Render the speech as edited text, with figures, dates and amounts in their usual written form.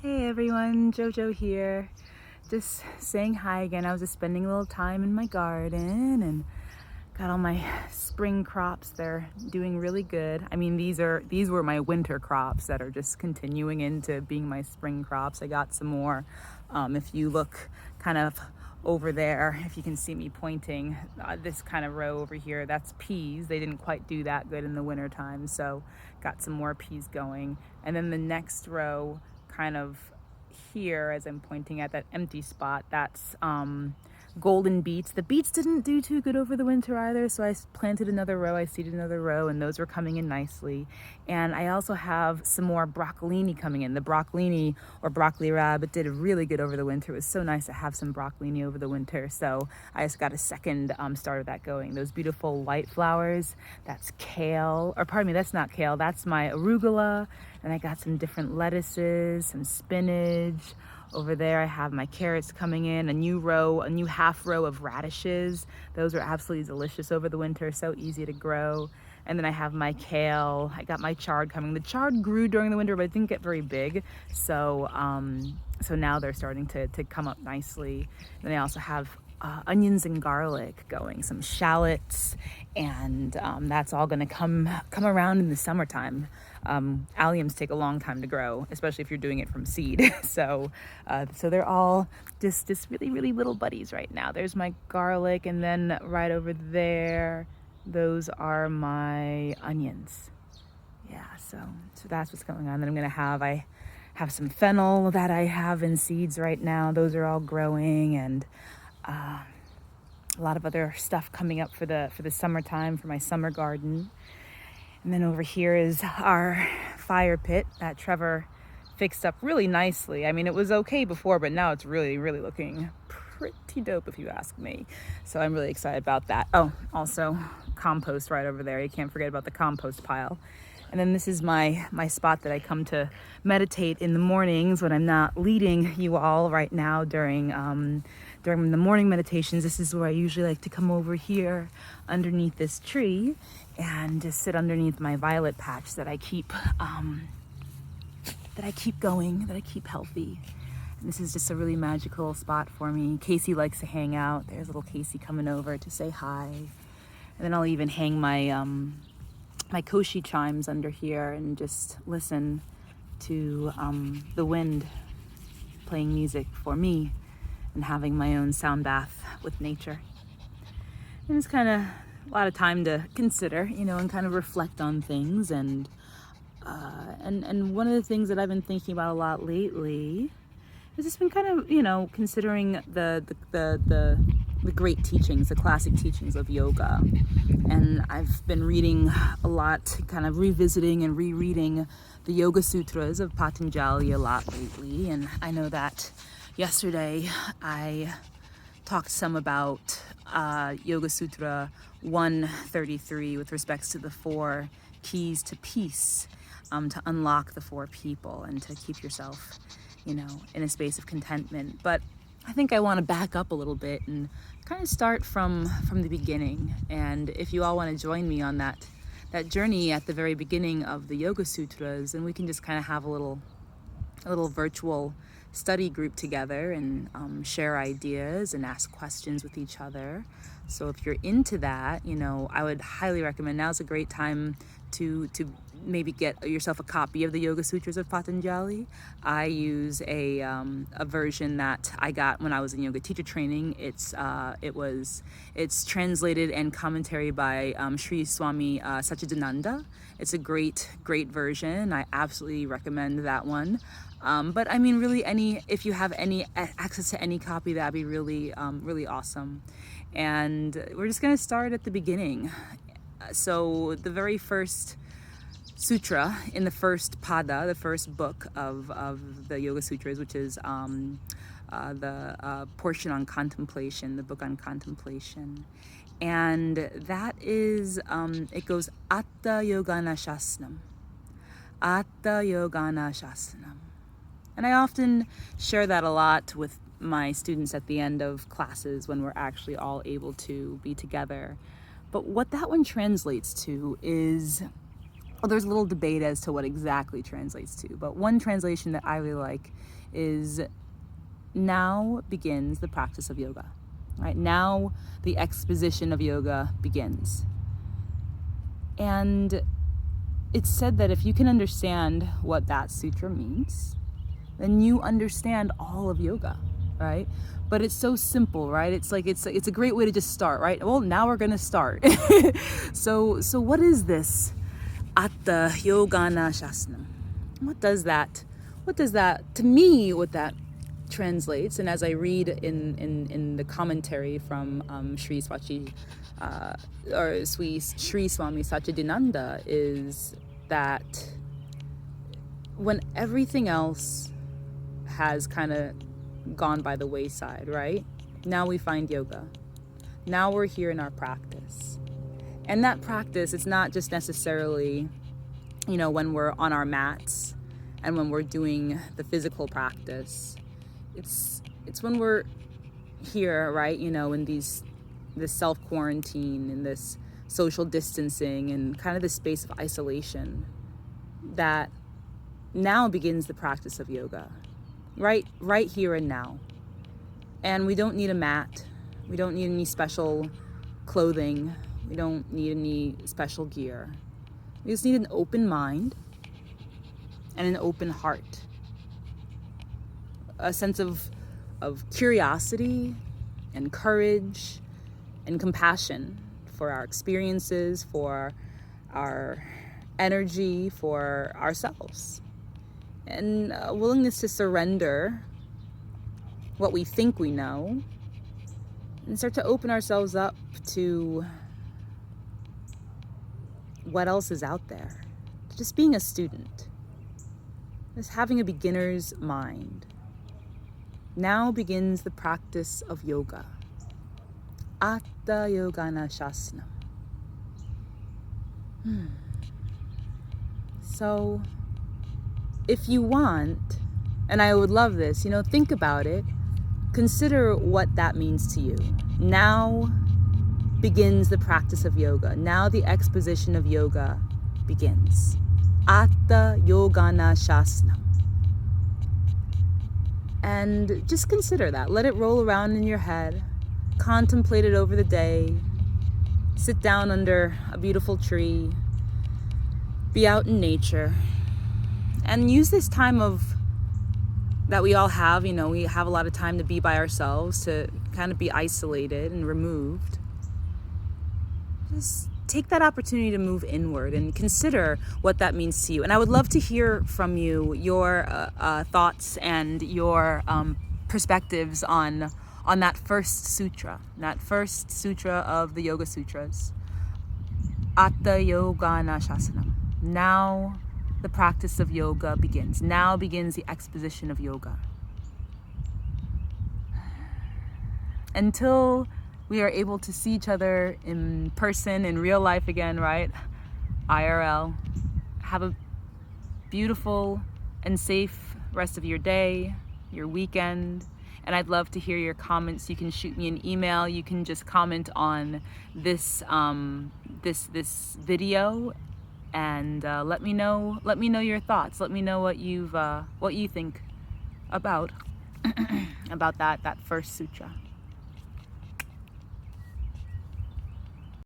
Hey everyone, Jojo here. Just saying hi again. I was just spending a little time in my garden and got all my spring crops. They're doing really good. I mean, these were my winter crops that are just continuing into being my spring crops. I got some more. If you look kind of over there, if you can see me pointing, this kind of row over here, that's peas. They didn't quite do that good in the winter time, so got some more peas going. And then the next row kind of here, as I'm pointing at that empty spot, that's golden beets. The beets didn't do too good over the winter either, so I planted another row, I seeded another row, and those were coming in nicely. And I also have some more broccolini coming in. The broccolini, or broccoli rabbit, did really good over the winter. It was so nice to have some broccolini over the winter, so I just got a second start of that going. Those beautiful white flowers, that's kale, or pardon me, that's not kale, that's my arugula. And I got some different lettuces, some spinach. Over there I have my carrots coming in, a new half row of radishes. Those are absolutely delicious over the winter, so easy to grow. And then I have my kale. I got my chard coming. The chard grew during the winter, but it didn't get very big. So now they're starting to come up nicely. And I also have onions and garlic going, some shallots, and that's all going to come around in the summertime. Alliums take a long time to grow, especially if you're doing it from seed. So they're all just really little buddies right now. There's my garlic, and then right over there, those are my onions. Yeah, so that's what's going on. Then I have some fennel that I have in seeds right now. Those are all growing, and a lot of other stuff coming up for the summertime, for my summer garden. And then over here is our fire pit that Trevor fixed up really nicely. I mean, it was okay before, but now it's really looking pretty dope if you ask me. So I'm really excited about that. Oh, also compost right over there. You can't forget about the compost pile. And then this is my spot that I come to meditate in the mornings when I'm not leading you all right now during the morning meditations. This is where I usually like to come over here underneath this tree and just sit underneath my violet patch that I keep going, that I keep healthy. And this is just a really magical spot for me. Casey likes to hang out. There's little Casey coming over to say hi. And then I'll even hang my my koshi chimes under here and just listen to the wind playing music for me and having my own sound bath with nature. And it's kind of a lot of time to consider, and kind of reflect on things. And one of the things that I've been thinking about a lot lately has just been kind of, considering the great teachings, the classic teachings of yoga. And I've been reading a lot, kind of revisiting and rereading the Yoga Sutras of Patanjali a lot lately. And I know that yesterday I talked some about Yoga Sutra 133 with respects to the 4 keys to peace, to unlock the 4 people and to keep yourself, in a space of contentment. But I think I want to back up a little bit and kind of start from the beginning. And if you all want to join me on that journey at the very beginning of the Yoga Sutras, and we can just kind of have a little virtual study group together and share ideas and ask questions with each other. So if you're into that, I would highly recommend now's a great time to maybe get yourself a copy of the Yoga Sutras of Patanjali. I use a version that I got when I was in yoga teacher training. It's translated and commentary by Sri Swami Satchidananda. It's a great version. I absolutely recommend that one. But I mean, really, if you have any access to any copy, that'd be really awesome. And we're just gonna start at the beginning. So the very first sutra in the first pada, the first book of the Yoga Sutras, which is the portion on contemplation, the book on contemplation. And that is, it goes Atta Yogana Shasnam. Atta Yogana Shasnam. And I often share that a lot with my students at the end of classes when we're actually all able to be together. But what that one translates to is Well, there's a little debate as to what exactly translates to, but one translation that I really like is, now begins the practice of yoga. Right? Now the exposition of yoga begins. And it's said that if you can understand what that sutra means, then you understand all of yoga, right? But it's so simple, right? It's like it's a great way to just start, right? Well, now we're gonna start. So what is this Atta Yogana Shasnam? What does that, to me, what that translates, and as I read in the commentary from Sri Swami Satchidananda, is that when everything else has kind of gone by the wayside, right? Now we find yoga. Now we're here in our practice. And that practice, it's not just necessarily, when we're on our mats and when we're doing the physical practice. It's when we're here, right? In this self-quarantine, in this social distancing, and kind of this space of isolation, that now begins the practice of yoga. Right here and now. And we don't need a mat. We don't need any special clothing. We don't need any special gear. We just need an open mind and an open heart. A sense of curiosity and courage and compassion for our experiences, for our energy, for ourselves. And a willingness to surrender what we think we know and start to open ourselves up to what else is out there. Just being a student. Just having a beginner's mind. Now begins the practice of yoga. Atta Yogana Shasnam. So, if you want, and I would love this, think about it. Consider what that means to you. Now begins the practice of yoga. Now the exposition of yoga begins. Atta Yogana Shasnam. And just consider that. Let it roll around in your head. Contemplate it over the day. Sit down under a beautiful tree. Be out in nature. And use this time that we all have, we have a lot of time to be by ourselves, to kind of be isolated and removed. Just take that opportunity to move inward and consider what that means to you. And I would love to hear from you your thoughts and your perspectives on that first sutra of the Yoga Sutras. Atta Yogana Shasanam. Now the practice of yoga begins. Now begins the exposition of yoga. Until we are able to see each other in person, in real life again, right? IRL. Have a beautiful and safe rest of your day, your weekend. And I'd love to hear your comments. You can shoot me an email. You can just comment on this this video, and let me know your thoughts. Let me know what you think about about that first sutra.